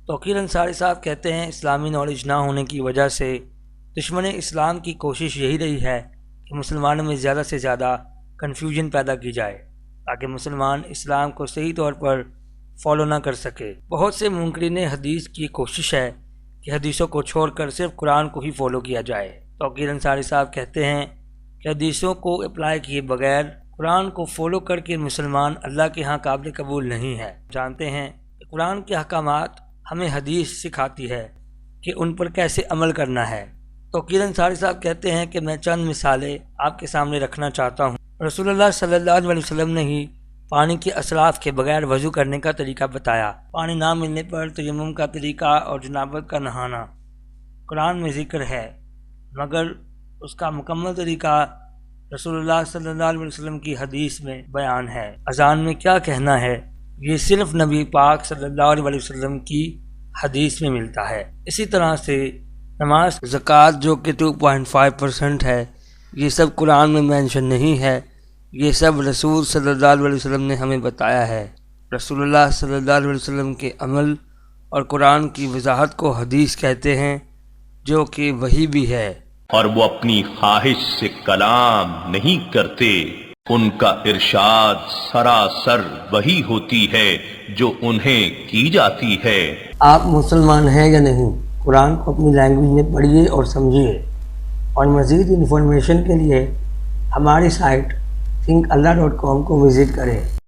توقیر انصاری صاحب کہتے ہیں اسلامی نالج نہ ہونے کی وجہ سے دشمن اسلام کی کوشش یہی رہی ہے کہ مسلمانوں میں زیادہ سے زیادہ کنفیوژن پیدا کی جائے تاکہ مسلمان اسلام کو صحیح طور پر فالو نہ کر سکے۔ بہت سے منکرین حدیث کی کوشش ہے کہ حدیثوں کو چھوڑ کر صرف قرآن کو ہی فالو کیا جائے۔ توقیر انصاری صاحب کہتے ہیں کہ حدیثوں کو اپلائی کیے بغیر قرآن کو فالو کر کے مسلمان اللہ کے ہاں قابل قبول نہیں ہے۔ جانتے ہیں کہ قرآن کے احکامات ہمیں حدیث سکھاتی ہے کہ ان پر کیسے عمل کرنا ہے۔ توقیر انصاری صاحب کہتے ہیں کہ میں چند مثالیں آپ کے سامنے رکھنا چاہتا ہوں۔ رسول اللہ صلی اللہ علیہ وسلم نے ہی پانی کے اسراف کے بغیر وضو کرنے کا طریقہ بتایا۔ پانی نہ ملنے پر تیمم کا طریقہ اور جنابت کا نہانا قرآن میں ذکر ہے، مگر اس کا مکمل طریقہ رسول اللہ صلی اللہ علیہ وسلم کی حدیث میں بیان ہے۔ اذان میں کیا کہنا ہے یہ صرف نبی پاک صلی اللہ علیہ وسلم کی حدیث میں ملتا ہے۔ اسی طرح سے نماز، زکوٰۃ جو کہ 2.5% ہے، یہ سب قرآن میں مینشن نہیں ہے، یہ سب رسول صلی اللہ علیہ وسلم نے ہمیں بتایا ہے۔ رسول اللہ صلی اللہ علیہ وسلم کے عمل اور قرآن کی وضاحت کو حدیث کہتے ہیں، جو کہ وحی بھی ہے۔ اور وہ اپنی خواہش سے کلام نہیں کرتے، ان کا ارشاد سراسر وہی ہوتی ہے جو انہیں کی جاتی ہے۔ آپ مسلمان ہیں یا نہیں، قرآن کو اپنی لینگویج میں پڑھیے اور سمجھیے، اور مزید انفارمیشن کے لیے ہماری سائٹ thinkallah.com کو وزٹ کریں۔